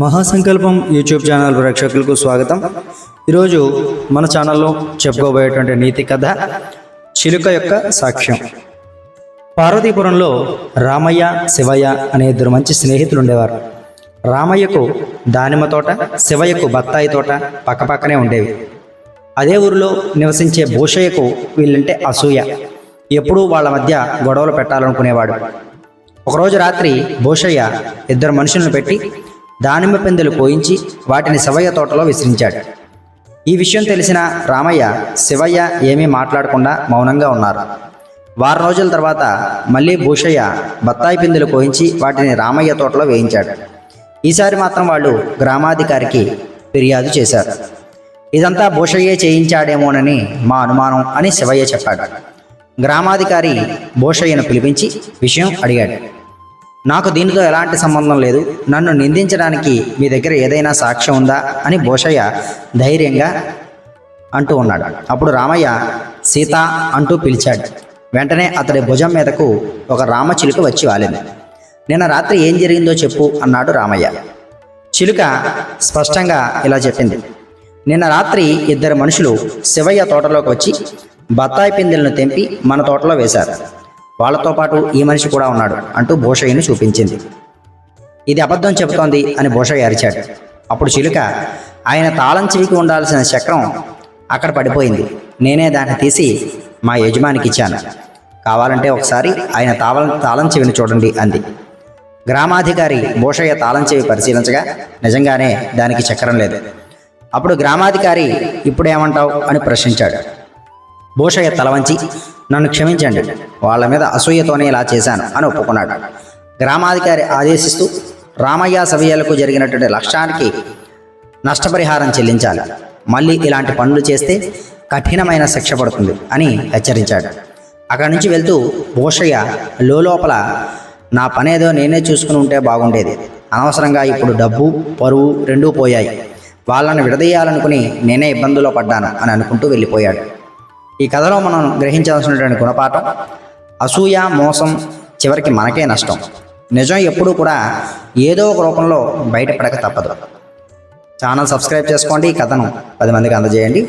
మహాసంకల్పం YouTube channel ప్రేక్షకులకు స్వాగతం. ఈరోజు మన ఛానల్లో చెప్పుకోబోయేటువంటి నీతి కథ చిలుక యొక్క సాక్ష్యం. పార్వతీపురంలో రామయ్య, శివయ్య అనే ఇద్దరు మంచి స్నేహితులు ఉండేవారు. రామయ్యకు దానిమ్మ తోట, శివయ్యకు బత్తాయి తోట పక్కపక్కనే ఉండేవి. అదే ఊరిలో నివసించే భూషయ్యకు వీళ్ళంటే అసూయ. ఎప్పుడూ వాళ్ళ మధ్య గొడవలు పెట్టాలనుకునేవాడు. ఒకరోజు రాత్రి భూషయ్య ఇద్దరు మనుషులను పెట్టి దానిమ్మ పిందెలు కోయించి వాటిని శివయ్య తోటలో విసిరించాడు. ఈ విషయం తెలిసిన రామయ్య, శివయ్య ఏమీ మాట్లాడకుండా మౌనంగా ఉన్నారు. వారం రోజుల తర్వాత మళ్ళీ భూషయ్య బత్తాయి పిందెలు కోయించి వాటిని రామయ్య తోటలో వేయించాడు. ఈసారి మాత్రం వాళ్ళు గ్రామాధికారికి ఫిర్యాదు చేశారు. ఇదంతా భూషయ్యే చేయించాడేమోనని మా అనుమానం అని శివయ్య చెప్పాడు. గ్రామాధికారి భూషయ్యను పిలిపించి విషయం అడిగాడు. నాకు దీనితో ఎలాంటి సంబంధం లేదు, నన్ను నిందించడానికి మీ దగ్గర ఏదైనా సాక్ష్యం ఉందా అని భూషయ్య ధైర్యంగా అంటూ ఉన్నాడు. అప్పుడు రామయ్య సీత అంటూ పిలిచాడు. వెంటనే అతడి భుజం మీదకు ఒక రామచిలుక వచ్చి వాలింది. నిన్న రాత్రి ఏం జరిగిందో చెప్పు అన్నాడు రామయ్య. చిలుక స్పష్టంగా ఇలా చెప్పింది. నిన్న రాత్రి ఇద్దరు మనుషులు శివయ్య తోటలోకి వచ్చి బత్తాయి పిందెలను తెంపి మన తోటలో వేశారు. వాళ్ళతో పాటు ఈ మనిషి కూడా ఉన్నాడు అంటూ భూషయ్యను చూపించింది. ఇది అబద్ధం చెబుతోంది అని భూషయ్య అరిచాడు. అప్పుడు చిలుక, ఆయన తాళం చెవికి ఉండాల్సిన చక్రం అక్కడ పడిపోయింది, నేనే దాన్ని తీసి మా యజమానికి ఇచ్చాను, కావాలంటే ఒకసారి ఆయన తాళం చెవిని చూడండి అంది. గ్రామాధికారి భూషయ్య తాళం చెవి పరిశీలించగా నిజంగానే దానికి చక్రం లేదు. అప్పుడు గ్రామాధికారి ఇప్పుడేమంటావు అని ప్రశ్నించాడు. భూషయ్య తల వంచి, నన్ను క్షమించండి, వాళ్ళ మీద అసూయతోనే ఇలా చేశాను అని ఒప్పుకున్నాడు. గ్రామాధికారి ఆదేశిస్తూ రామయ్య, శివయ్యలకు జరిగినటువంటి లక్ష్యానికి నష్టపరిహారం చెల్లించాలి, మళ్ళీ ఇలాంటి పనులు చేస్తే కఠినమైన శిక్ష పడుతుంది అని హెచ్చరించాడు. అక్కడి నుంచి వెళ్తూ భూషయ్య లోపల నా పనేదో నేనే చూసుకుని ఉంటే బాగుండేది, అనవసరంగా ఇప్పుడు డబ్బు, పరువు రెండూ పోయాయి, వాళ్ళని విడదీయాలనుకుని నేనే ఇబ్బందుల్లో పడ్డాను అని అనుకుంటూ వెళ్ళిపోయాడు. ఈ కథలో మనం గ్రహించాల్సినటువంటి గుణపాఠం, అసూయ, మోసం చివరికి మనకే నష్టం. నిజం ఎప్పుడూ కూడా ఏదో ఒక రూపంలో బయటపడక తప్పదు. ఛానల్ సబ్స్క్రైబ్ చేసుకోండి, ఈ కథను 10 మందికి అందజేయండి.